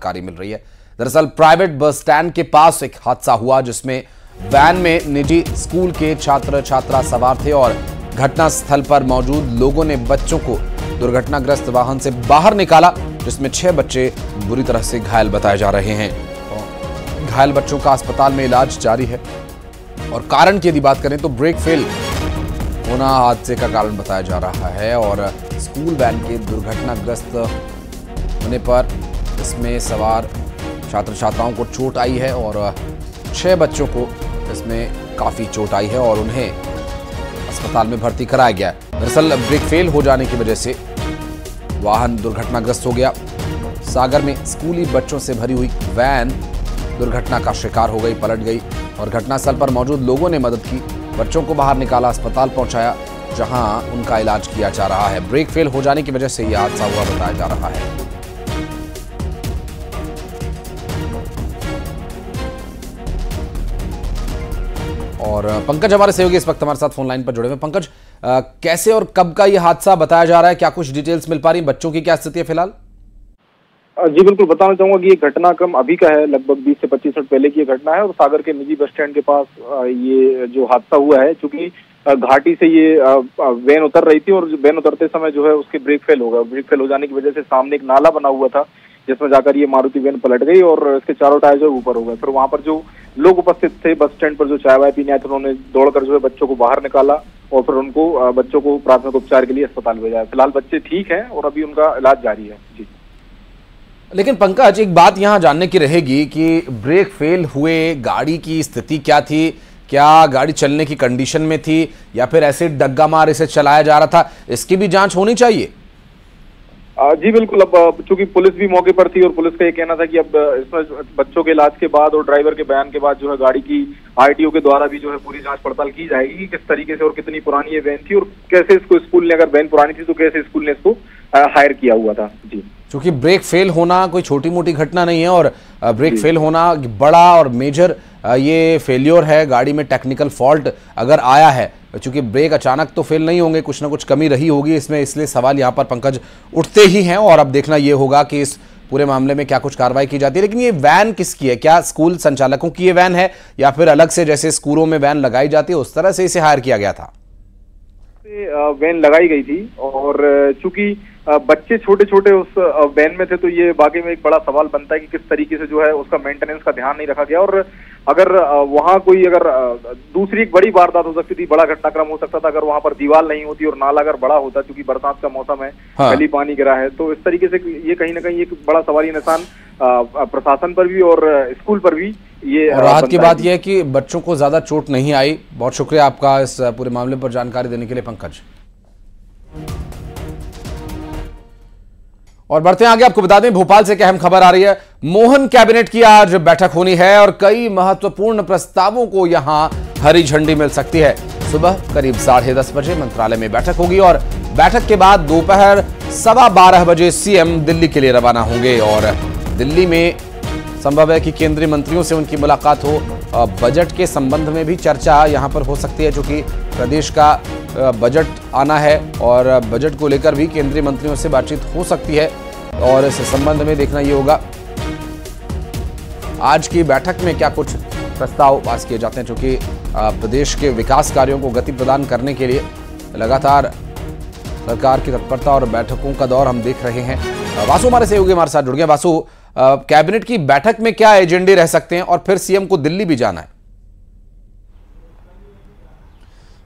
जानकारी मिल रही है। दरअसल प्राइवेट बस स्टैंड के पास एक हादसा हुआ जिसमें वैन में निजी स्कूल के छात्र छात्रा सवार थे और घटना स्थल पर मौजूद लोगों ने बच्चों को दुर्घटनाग्रस्त वाहन से बाहर निकाला, जिसमें 6 बच्चे बुरी तरह से घायल बताए जा रहे हैं। घायल बच्चों का अस्पताल में इलाज जारी है। और कारण की यदि बात करें तो ब्रेक फेल होना हादसे का कारण बताया जा रहा है और स्कूल वैन के दुर्घटनाग्रस्त होने पर इसमें सवार छात्र छात्राओं को चोट आई है और 6 बच्चों को इसमें काफी चोट आई है और उन्हें अस्पताल में भर्ती कराया गया है। दरअसल ब्रेक फेल हो जाने की वजह से वाहन दुर्घटनाग्रस्त हो गया। सागर में स्कूली बच्चों से भरी हुई वैन दुर्घटना का शिकार हो गई, पलट गई और घटनास्थल पर मौजूद लोगों ने मदद की, बच्चों को बाहर निकाला, अस्पताल पहुंचाया जहां उनका इलाज किया जा रहा है। ब्रेक फेल हो जाने की वजह से यह हादसा हुआ बताया जा रहा है। और पंकज हमारे सहयोगी इस वक्त हमारे साथ फोन लाइन पर जुड़े हुए। पंकज, कैसे और कब का यह हादसा बताया जा रहा है? क्या कुछ डिटेल्स मिल पा रही? बच्चों की क्या स्थिति है फिलहाल? जी बिल्कुल, बताना चाहूंगा कि ये घटनाक्रम अभी का है, लगभग 20 से 25 मिनट पहले की ये घटना है और सागर के निजी बस स्टैंड के पास ये जो हादसा हुआ है, चूंकि घाटी से ये वैन उतर रही थी और वैन उतरते समय जो है उसके ब्रेक फेल हो गया। ब्रेक फेल हो जाने की वजह से सामने एक नाला बना हुआ था जिसमें जाकर ये मारुति वैन पलट गई और इसके चारों टायर जो ऊपर हो गए। फिर वहां पर जो लोग उपस्थित थे बस स्टैंड पर, जो चाय वाय पीने आए थे, उन्होंने दौड़कर जो है बच्चों को बाहर निकाला और फिर उनको बच्चों को प्राथमिक उपचार के लिए अस्पताल भेजा। फिलहाल बच्चे ठीक हैं और अभी उनका इलाज जारी है। जी, लेकिन पंकज, एक बात यहां जानने की रहेगी कि ब्रेक फेल हुए गाड़ी की स्थिति क्या थी? क्या गाड़ी चलने की कंडीशन में थी या फिर ऐसे डग्गा मार इसे चलाया जा रहा था? इसकी भी जांच होनी चाहिए। जी बिल्कुल, अब चूंकि पुलिस भी मौके पर थी और पुलिस का ये कहना था कि अब इसमें बच्चों के इलाज के बाद और ड्राइवर के बयान के बाद जो है गाड़ी की आरटीओ के द्वारा भी जो है पूरी जांच पड़ताल की जाएगी कि किस तरीके से और कितनी पुरानी ये वैन थी और कैसे इसको स्कूल ने, अगर वैन पुरानी थी तो कैसे स्कूल ने इसको हायर किया हुआ था। जी, क्योंकि ब्रेक फेल होना कोई छोटी मोटी घटना नहीं है और ब्रेक फेल होना बड़ा और मेजर ये फेल्योर है। गाड़ी में टेक्निकल फॉल्ट अगर आया है, चूंकि ब्रेक अचानक तो फेल नहीं होंगे, कुछ ना कुछ कमी रही होगी इसमें, इसलिए सवाल यहाँ पर पंकज उठते ही हैं और अब देखना ये होगा कि इस पूरे मामले में क्या कुछ कार्रवाई की जाती है। लेकिन ये वैन किसकी है? क्या स्कूल संचालकों की ये वैन है या फिर अलग से जैसे स्कूलों में वैन लगाई जाती है उस तरह से इसे हायर किया गया था? वैन लगाई गई थी और चूंकि बच्चे छोटे छोटे उस वैन में थे तो ये वाकई में एक बड़ा सवाल बनता है कि किस तरीके से जो है उसका मेंटेनेंस का ध्यान नहीं रखा गया और अगर वहां कोई अगर दूसरी एक बड़ी वारदात हो सकती थी, बड़ा घटनाक्रम हो सकता था अगर वहां पर दीवार नहीं होती और नाला अगर बड़ा होता, क्योंकि बरसात का मौसम है, गली पानी गिरा है, तो इस तरीके से ये कहीं ना कहीं एक बड़ा सवाली निशान प्रशासन पर भी और स्कूल पर भी ये। और राहत की बात यह है कि बच्चों को ज्यादा चोट नहीं आई। बहुत शुक्रिया आपका इस पूरे मामले पर जानकारी देने के लिए पंकज। और बढ़ते हैं आगे, आपको बता दें भोपाल से क्या अहम खबर आ रही है। मोहन कैबिनेट की आज बैठक होनी है और कई महत्वपूर्ण प्रस्तावों को यहां हरी झंडी मिल सकती है। सुबह करीब 10:30 बजे मंत्रालय में बैठक होगी और बैठक के बाद दोपहर 12:15 बजे सीएम दिल्ली के लिए रवाना होंगे और दिल्ली में संभव है कि केंद्रीय मंत्रियों से उनकी मुलाकात हो। बजट के संबंध में भी चर्चा यहां पर हो सकती है, क्योंकि प्रदेश का बजट आना है और बजट को लेकर भी केंद्रीय मंत्रियों से बातचीत हो सकती है और इस संबंध में देखना ये होगा आज की बैठक में क्या कुछ प्रस्ताव पास किए जाते हैं, क्योंकि प्रदेश के विकास कार्यों को गति प्रदान करने के लिए लगातार सरकार की तत्परता और बैठकों का दौर हम देख रहे हैं। वासु हमारे सहयोगी हमारे साथ जुड़ गए। वासु, कैबिनेट की बैठक में क्या एजेंडे रह सकते हैं और फिर सीएम को दिल्ली भी जाना है?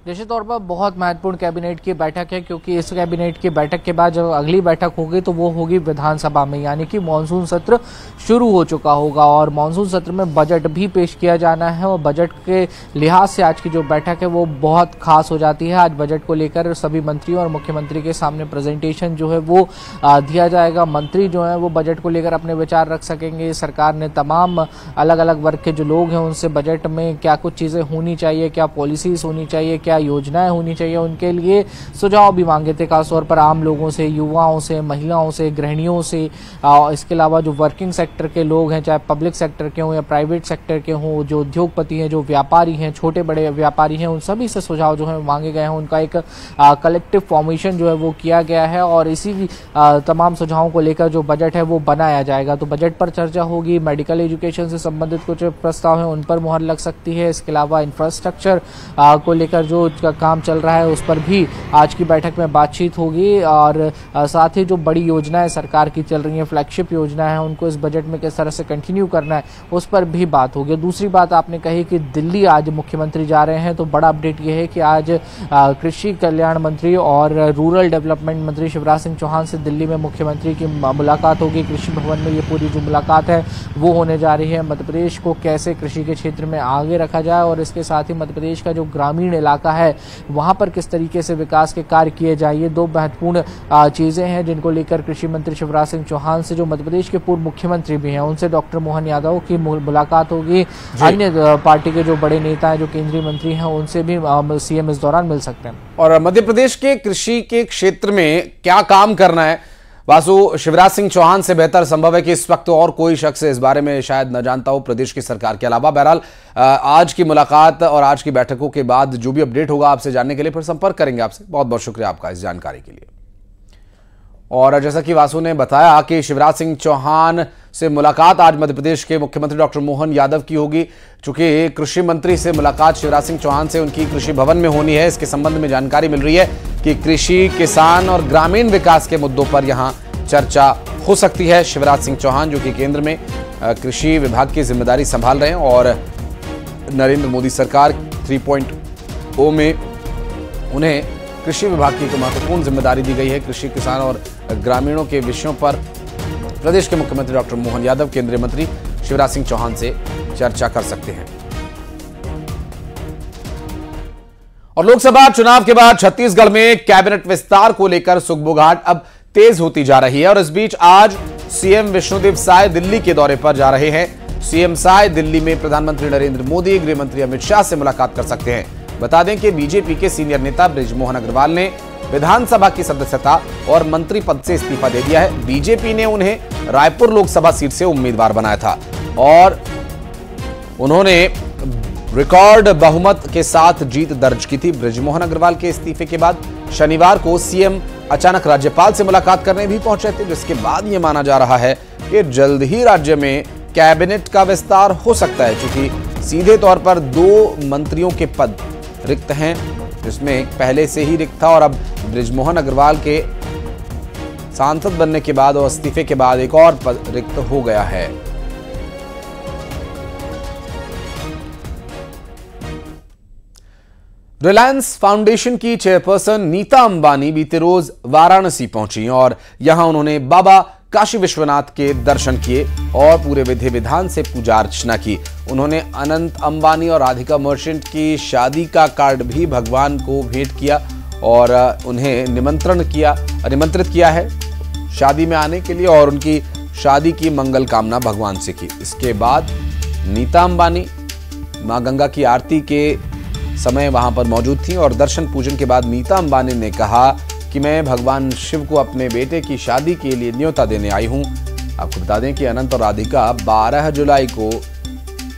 निश्चित तौर पर बहुत महत्वपूर्ण कैबिनेट की बैठक है, क्योंकि इस कैबिनेट की बैठक के बाद जब अगली बैठक होगी तो वो होगी विधानसभा में, यानी कि मानसून सत्र शुरू हो चुका होगा और मानसून सत्र में बजट भी पेश किया जाना है और बजट के लिहाज से आज की जो बैठक है वो बहुत खास हो जाती है। आज बजट को लेकर सभी मंत्रियों और मुख्यमंत्री के सामने प्रेजेंटेशन जो है वो दिया जाएगा। मंत्री जो है वो बजट को लेकर अपने विचार रख सकेंगे। सरकार ने तमाम अलग अलग वर्ग के जो लोग हैं उनसे बजट में क्या कुछ चीज़ें होनी चाहिए, क्या पॉलिसीज होनी चाहिए, क्या क्या योजनाएं होनी चाहिए, उनके लिए सुझाव भी मांगे थे, खासतौर पर आम लोगों से, युवाओं से, महिलाओं से, गृहिणियों से। इसके अलावा जो वर्किंग सेक्टर के लोग हैं, चाहे पब्लिक सेक्टर के हों या प्राइवेट सेक्टर के हों, जो उद्योगपति हैं, जो व्यापारी हैं, छोटे बड़े व्यापारी हैं, उन सभी से सुझाव जो है मांगे गए हैं। उनका एक कलेक्टिव फॉर्मेशन जो है वो किया गया है और इसी तमाम सुझावों को लेकर जो बजट है वो बनाया जाएगा। तो बजट पर चर्चा होगी, मेडिकल एजुकेशन से संबंधित कुछ प्रस्ताव हैं उन पर मुहर लग सकती है। इसके अलावा इंफ्रास्ट्रक्चर को लेकर जो काम चल रहा है उस पर भी आज की बैठक में बातचीत होगी और साथ ही जो बड़ी योजनाएं सरकार की चल रही हैं, फ्लैगशिप योजना है, उनको इस बजट में किस तरह से कंटिन्यू करना है उस पर भी बात होगी। दूसरी बात आपने कही कि दिल्ली आज मुख्यमंत्री जा रहे हैं, तो बड़ा अपडेट ये है कि आज कृषि कल्याण मंत्री और रूरल डेवलपमेंट मंत्री शिवराज सिंह चौहान से दिल्ली में मुख्यमंत्री की मुलाकात होगी। कृषि भवन में ये पूरी जो मुलाकात है वो होने जा रही है। मध्य प्रदेश को कैसे कृषि के क्षेत्र में आगे रखा जाए और इसके साथ ही मध्य प्रदेश का जो ग्रामीण इलाका है वहां पर किस तरीके से विकास के कार्य किए जाए, ये दो महत्वपूर्ण चीजें हैं जिनको लेकर कृषि मंत्री शिवराज सिंह चौहान से, जो मध्य प्रदेश के पूर्व मुख्यमंत्री भी हैं, उनसे डॉक्टर मोहन यादव की मुलाकात होगी। अन्य पार्टी के जो बड़े नेता हैं, जो केंद्रीय मंत्री हैं, उनसे भी सीएम इस दौरान मिल सकते हैं। और मध्य प्रदेश के कृषि के क्षेत्र में क्या काम करना है, वासु, शिवराज सिंह चौहान से बेहतर संभव है कि इस वक्त और कोई शख्स इस बारे में शायद न जानता हो प्रदेश की सरकार के अलावा। बहरहाल आज की मुलाकात और आज की बैठकों के बाद जो भी अपडेट होगा आपसे जानने के लिए फिर संपर्क करेंगे आपसे। बहुत बहुत शुक्रिया आपका इस जानकारी के लिए। और जैसा कि वासु ने बताया कि शिवराज सिंह चौहान से मुलाकात आज मध्य प्रदेश के मुख्यमंत्री डॉक्टर मोहन यादव की होगी। चूंकि कृषि मंत्री से मुलाकात शिवराज सिंह चौहान से उनकी कृषि भवन में होनी है, इसके संबंध में जानकारी मिल रही है कि कृषि, किसान और ग्रामीण विकास के मुद्दों पर यहां चर्चा हो सकती है। शिवराज सिंह चौहान जो कि केंद्र में कृषि विभाग की जिम्मेदारी संभाल रहे हैं और नरेंद्र मोदी सरकार 3.0 में उन्हें कृषि विभाग की एक महत्वपूर्ण जिम्मेदारी दी गई है। कृषि, किसान और ग्रामीणों के विषयों पर प्रदेश के मुख्यमंत्री डॉक्टर मोहन यादव केंद्रीय मंत्री शिवराज सिंह चौहान से चर्चा कर सकते हैं। और लोकसभा चुनाव के बाद छत्तीसगढ़ में कैबिनेट विस्तार को लेकर सुगबुगाहट अब तेज होती जा रही है और इस बीच आज सीएम विष्णुदेव साय दिल्ली के दौरे पर जा रहे हैं। सीएम साय दिल्ली में प्रधानमंत्री नरेंद्र मोदी, गृह मंत्री अमित शाह से मुलाकात कर सकते हैं। बता दें कि बीजेपी के सीनियर नेता बृजमोहन अग्रवाल ने विधानसभा की सदस्यता और मंत्री पद से इस्तीफा दे दिया है। बीजेपी ने उन्हें रायपुर लोकसभा सीट से उम्मीदवार बनाया था और उन्होंने रिकॉर्ड बहुमत के साथ जीत दर्ज की थी। बृजमोहन अग्रवाल के इस्तीफे के बाद शनिवार को सीएम अचानक राज्यपाल से मुलाकात करने भी पहुंचे थे, जिसके बाद यह माना जा रहा है कि जल्द ही राज्य में कैबिनेट का विस्तार हो सकता है। चूंकि सीधे तौर पर 2 मंत्रियों के पद रिक्त हैं, जिसमें एक पहले से ही रिक्त था और अब बृजमोहन अग्रवाल के सांसद बनने के बाद और इस्तीफे के बाद एक और पद रिक्त हो गया है। रिलायंस फाउंडेशन की चेयरपर्सन नीता अंबानी बीते रोज वाराणसी पहुंची और यहां उन्होंने बाबा काशी विश्वनाथ के दर्शन किए और पूरे विधि विधान से पूजा अर्चना की। उन्होंने अनंत अंबानी और राधिका मर्चेंट की शादी का कार्ड भी भगवान को भेंट किया और उन्हें निमंत्रित किया है शादी में आने के लिए और उनकी शादी की मंगल कामना भगवान से की। इसके बाद नीता अंबानी मां गंगा की आरती के समय वहां पर मौजूद थी और दर्शन पूजन के बाद नीता अंबानी ने कहा कि मैं भगवान शिव को अपने बेटे की शादी के लिए न्योता देने आई हूं। आपको बता दें कि अनंत और राधिका 12 जुलाई को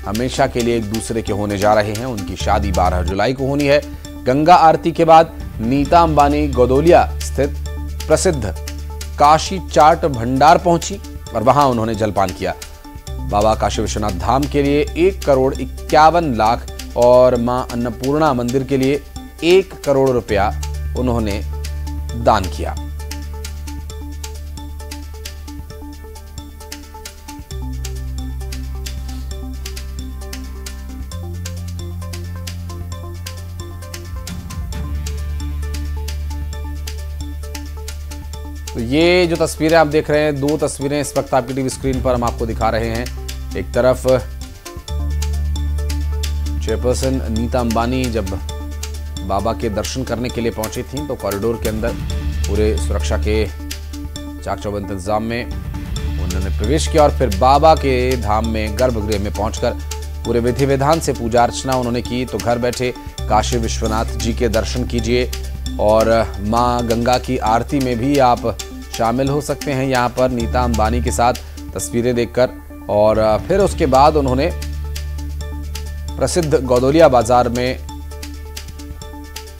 हमेशा के लिए एक दूसरे के होने जा रहे हैं। उनकी शादी 12 जुलाई को होनी है। गंगा आरती के बाद नीता अंबानी गोदोलिया स्थित प्रसिद्ध काशी चाट भंडार पहुंची और वहां उन्होंने जलपान किया। बाबा काशी विश्वनाथ धाम के लिए 1,51,00,000 और मां अन्नपूर्णा मंदिर के लिए 1 करोड़ रुपया उन्होंने दान किया। तो ये जो तस्वीरें आप देख रहे हैं, 2 तस्वीरें इस वक्त आपकी टीवी स्क्रीन पर हम आपको दिखा रहे हैं। एक तरफ चेयरपर्सन नीता अंबानी जब बाबा के दर्शन करने के लिए पहुंची थी तो कॉरिडोर के अंदर पूरे सुरक्षा के चाक चौबंद इंतजाम में उन्होंने प्रवेश किया और फिर बाबा के धाम में गर्भगृह में पहुंचकर पूरे विधि विधान से पूजा अर्चना उन्होंने की। तो घर बैठे काशी विश्वनाथ जी के दर्शन कीजिए और मां गंगा की आरती में भी आप शामिल हो सकते हैं यहाँ पर नीता अंबानी के साथ तस्वीरें देखकर। और फिर उसके बाद उन्होंने प्रसिद्ध गौदोलिया बाजार में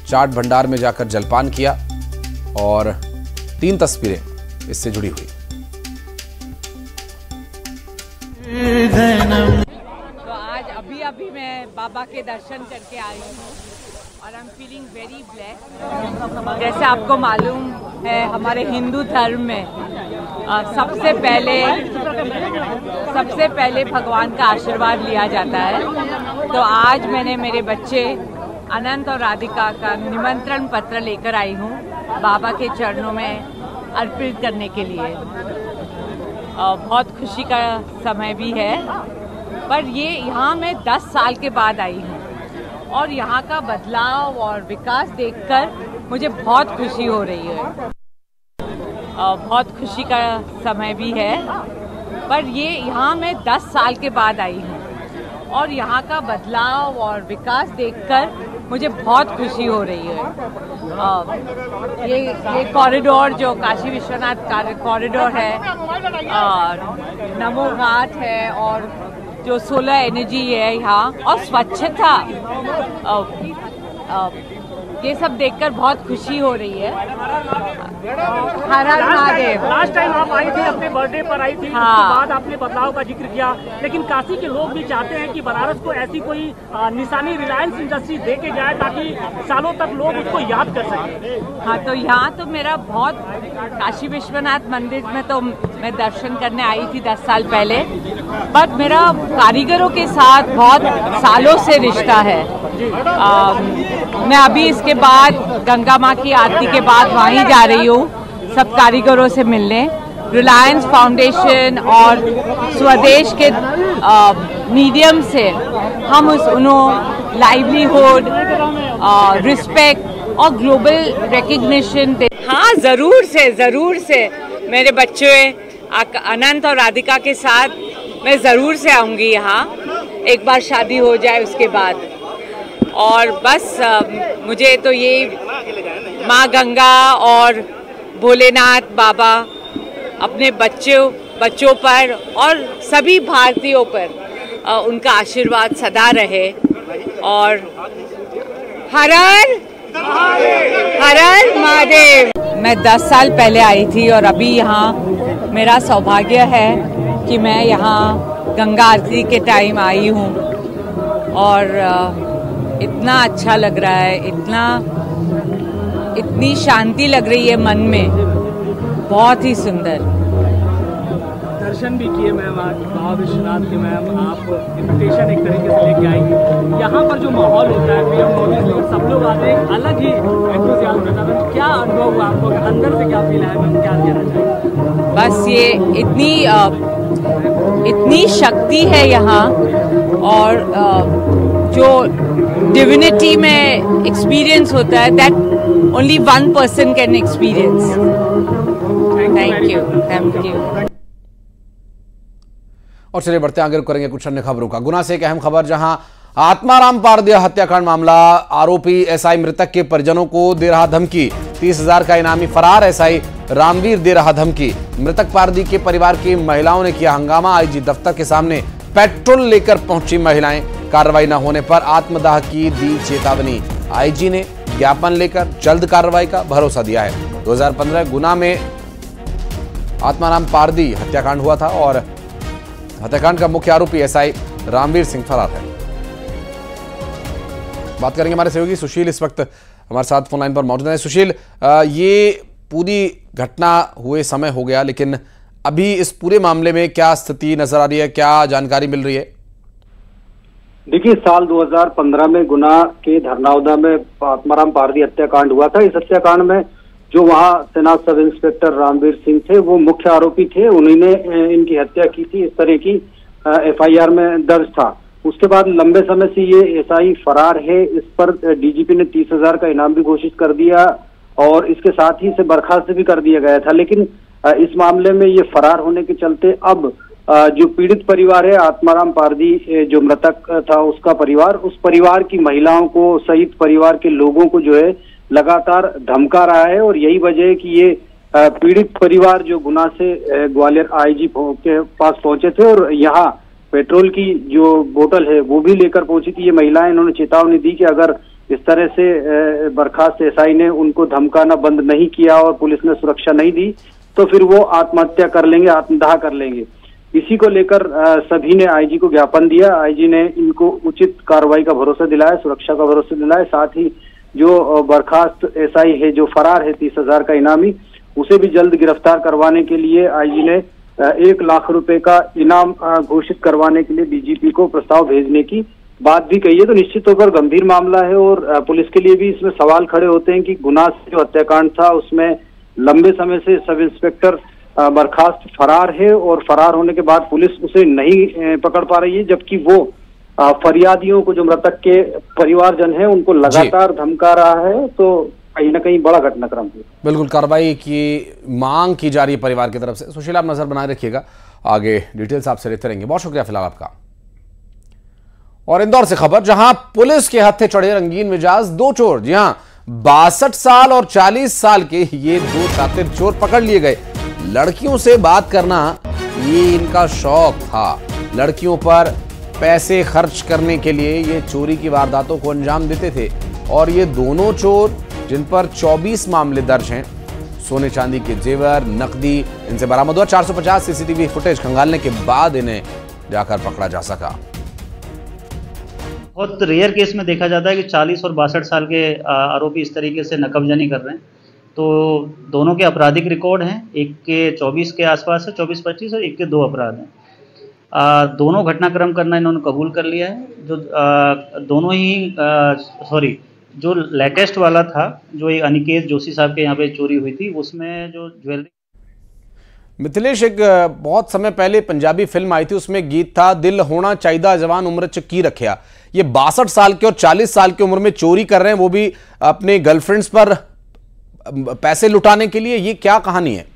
चाट भंडार में जाकर जलपान किया और 3 तस्वीरें इससे जुड़ी हुई। तो आज अभी मैं बाबा के दर्शन करके आई हूँ और I am feeling very blessed. जैसे आपको मालूम है हमारे हिंदू धर्म में सबसे पहले भगवान का आशीर्वाद लिया जाता है। तो आज मैंने मेरे बच्चे अनंत और राधिका का निमंत्रण पत्र लेकर आई हूँ बाबा के चरणों में अर्पित करने के लिए। बहुत खुशी का समय भी है, पर ये यहाँ मैं 10 साल के बाद आई हूँ और यहाँ का बदलाव और विकास देखकर मुझे बहुत खुशी हो रही है। बहुत खुशी का समय भी है, पर ये यहाँ मैं 10 साल के बाद आई हूँ और यहाँ का बदलाव और विकास देखकर मुझे बहुत खुशी हो रही है। ये कॉरिडोर जो काशी विश्वनाथ कॉरिडोर है, नमो घाट है और जो सोलर एनर्जी है यहाँ और स्वच्छता, ये सब देखकर बहुत खुशी हो रही है। हर हर महादेव। लास्ट टाइम आप आई थी, अपने बर्थडे पर आई थी। हाँ। उसके बाद आपने बदलाव का जिक्र किया, लेकिन काशी के लोग भी चाहते हैं कि बनारस को ऐसी कोई निशानी रिलायंस इंडस्ट्री दे के जाए ताकि सालों तक लोग उसको याद कर सकें। हाँ, तो यहाँ तो मेरा बहुत काशी विश्वनाथ मंदिर में तो मैं दर्शन करने आई थी 10 साल पहले, बट मेरा कारीगरों के साथ बहुत सालों से रिश्ता है। मैं अभी इसके बाद गंगा माँ की आरती के बाद वहीं जा रही हूँ सब कारीगरों से मिलने। रिलायंस फाउंडेशन और स्वदेश के मीडियम से हम उन्होंने लाइवलीहुड, रिस्पेक्ट और ग्लोबल रिकग्निशन दे। हाँ, ज़रूर से मेरे बच्चे अनंत और राधिका के साथ मैं ज़रूर से आऊँगी यहाँ, एक बार शादी हो जाए उसके बाद। और बस मुझे तो ये माँ गंगा और भोलेनाथ बाबा अपने बच्चों पर और सभी भारतीयों पर उनका आशीर्वाद सदा रहे। और हर हर महादेव। मैं 10 साल पहले आई थी और अभी यहाँ मेरा सौभाग्य है कि मैं यहाँ गंगा आरती के टाइम आई हूँ और इतना अच्छा लग रहा है, इतनी शांति लग रही है मन में, बहुत ही सुंदर। दर्शन भी किए मैम आज बाबा विश्वनाथ के। मैम आप इन्विटेशन एक तरीके से लेके आएंगे, यहाँ पर जो माहौल होता है पीएम मोदी और सब लोग आते हैं, अलग ही एंथुसियाज्म रहता है। क्या अनुभव हुआ आपको, अंदर से क्या फील है मैम, क्या कहना चाहिए? बस ये इतनी शक्ति है यहाँ और जो डिविनिटी में एक्सपीरियंस होता है that only 1 person can experience. Thank you. और चलिए बढ़ते आगे करेंगे कुछ अन्य खबरों का। गुना से एक अहम खबर, जहां आत्माराम पारदी हत्याकांड मामला, आरोपी एसआई मृतक के परिजनों को दे रहा धमकी, 30,000 का इनामी फरार, एसआई रामवीर दे रहा धमकी। मृतक पारदी के परिवार की महिलाओं ने किया हंगामा, आईजी दफ्तर के सामने पेट्रोल लेकर पहुंची महिलाएं। कार्रवाई न होने पर आत्मदाह की दी चेतावनी, आईजी ने ज्ञापन लेकर जल्द कार्रवाई का भरोसा दिया है। 2015 गुना में आत्माराम पारदी हत्याकांड हुआ था और हत्याकांड का मुख्य आरोपी एसआई रामवीर सिंह फरार है। बात करेंगे हमारे सहयोगी सुशील, इस वक्त हमारे साथ फोन लाइन पर मौजूद है। सुशील, ये पूरी घटना हुए समय हो गया, लेकिन अभी इस पूरे मामले में क्या स्थिति नजर आ रही है, क्या जानकारी मिल रही है? देखिए, साल 2015 में गुना के धरनाउदा में आत्माराम पारदी हत्याकांड हुआ था। इस हत्याकांड में जो वहां तैनात सब इंस्पेक्टर रामवीर सिंह थे, वो मुख्य आरोपी थे। उन्होंने इनकी हत्या की थी, इस तरह की एफआईआर में दर्ज था। उसके बाद लंबे समय से ये एसआई फरार है। इस पर डीजीपी ने 30,000 का इनाम भी घोषित कर दिया और इसके साथ ही इसे बर्खास्त भी कर दिया गया था। लेकिन इस मामले में ये फरार होने के चलते अब जो पीड़ित परिवार है, आत्माराम पारदी जो मृतक था उसका परिवार, उस परिवार की महिलाओं को सहित परिवार के लोगों को जो है लगातार धमका रहा है। और यही वजह है कि ये पीड़ित परिवार जो गुना से ग्वालियर आईजी के पास पहुंचे थे और यहाँ पेट्रोल की जो बोतल है वो भी लेकर पहुंची थी ये महिलाएं। इन्होंने चेतावनी दी कि अगर इस तरह से बर्खास्त एसआई ने उनको धमकाना बंद नहीं किया और पुलिस ने सुरक्षा नहीं दी तो फिर वो आत्महत्या कर लेंगे, आत्मदाह कर लेंगे। इसी को लेकर सभी ने आईजी को ज्ञापन दिया। आईजी ने इनको उचित कार्रवाई का भरोसा दिलाया, सुरक्षा का भरोसा दिलाया। साथ ही जो बर्खास्त एसआई है जो फरार है 30,000 का इनामी, उसे भी जल्द गिरफ्तार करवाने के लिए आईजी ने 1 लाख रुपए का इनाम घोषित करवाने के लिए डीजीपी को प्रस्ताव भेजने की बात भी कही है। तो निश्चित तौर पर गंभीर मामला है और पुलिस के लिए भी इसमें सवाल खड़े होते हैं कि गुना से जो हत्याकांड था उसमें लंबे समय से सब इंस्पेक्टर बर्खास्त फरार है और फरार होने के बाद पुलिस उसे नहीं पकड़ पा रही है, जबकि वो फरियादियों को जो मृतक के परिवारजन है उनको लगातार धमका रहा है। तो कहीं ना कहीं बड़ा घटनाक्रम है। बिल्कुल कार्रवाई की मांग की जा रही है परिवार की तरफ से। सुशील, आप नजर बनाए रखिएगा, आगे डिटेल्स आपसे लेते रहेंगे। बहुत शुक्रिया फिलहाल आपका। और इंदौर से खबर, जहां पुलिस के हत्थे चढ़े रंगीन मिजाज 2 चोर। जी हां, 62 साल और 40 साल के ये 2 शातिर चोर पकड़ लिए गए। लड़कियों से बात करना ये इनका शौक था। लड़कियों पर पैसे खर्च करने के लिए ये चोरी की वारदातों को अंजाम देते थे। और ये दोनों चोर, जिन पर 24 मामले दर्ज हैं, सोने चांदी के जेवर, नकदी इनसे बरामद हुआ। 450 सीसीटीवी फुटेज खंगालने के बाद इन्हें जाकर पकड़ा जा सका। बहुत रेयर केस में देखा जाता है कि 40 और 62 साल के आरोपी इस तरीके से नकबजनी कर रहे हैं। तो दोनों के आपराधिक रिकॉर्ड हैं, एक के 24 के आसपास है, 24-25, और एक के 2 अपराध हैं। दोनों घटनाक्रम करना इन्होंने कबूल कर लिया है। जो दोनों ही जो लेटेस्ट वाला था, जो एक अनिकेत जोशी साहब के यहाँ पे चोरी हुई थी, उसमें जो ज्वेलरी। मिथिलेश, एक बहुत समय पहले पंजाबी फिल्म आई थी, उसमें गीत था, दिल होना चाहिदा जवान उम्र च की रखिया। ये 62 साल के और 40 साल की उम्र में चोरी कर रहे हैं, वो भी अपने गर्लफ्रेंड्स पर पैसे लुटाने के लिए। ये क्या कहानी है?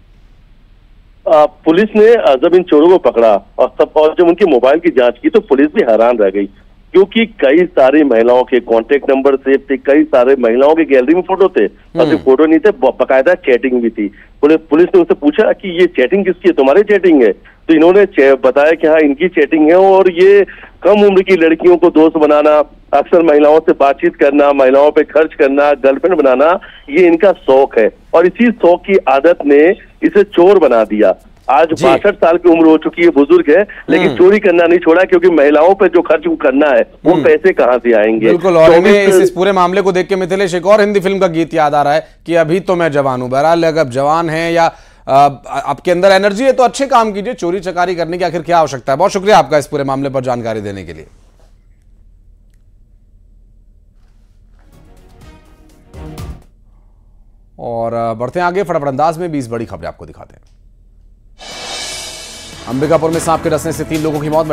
पुलिस ने जब इन चोरों को पकड़ा और जब उनके मोबाइल की जांच की तो पुलिस भी हैरान रह गई, क्योंकि कई सारी महिलाओं के कांटेक्ट नंबर सेव थे, कई सारे महिलाओं के गैलरी में फोटो थे, और सिर्फ फोटो नहीं थे, बाकायदा चैटिंग भी थी। पुलिस ने उनसे पूछा कि ये चैटिंग किसकी है, तुम्हारी चैटिंग है? तो इन्होंने बताया कि हाँ इनकी चैटिंग है, और ये कम उम्र की लड़कियों को दोस्त बनाना, अक्सर महिलाओं से बातचीत करना, महिलाओं पे खर्च करना, गर्लफ्रेंड बनाना, ये इनका शौक है। और इसी शौक की आदत ने इसे चोर बना दिया। आज 62 साल की उम्र हो चुकी है, बुजुर्ग है, लेकिन चोरी करना नहीं छोड़ा, क्योंकि महिलाओं पे जो खर्च करना है वो पैसे कहाँ से आएंगे। बिल्कुल। और इस पूरे मामले को देख के मिथिलेश, एक और हिंदी फिल्म का गीत याद आ रहा है कि अभी तो मैं जवान हूं। बहरहाल अगर जवान है या आपके अंदर एनर्जी है तो अच्छे काम कीजिए, चोरी चकारी करने की आखिर क्या आवश्यकता है। बहुत शुक्रिया आपका इस पूरे मामले पर जानकारी देने के लिए। और बढ़ते हैं आगे, फटाफट अंदाज में 20 बड़ी खबरें आपको दिखाते हैं। अंबिकापुर में सांप के डसने से 3 लोगों की मौत।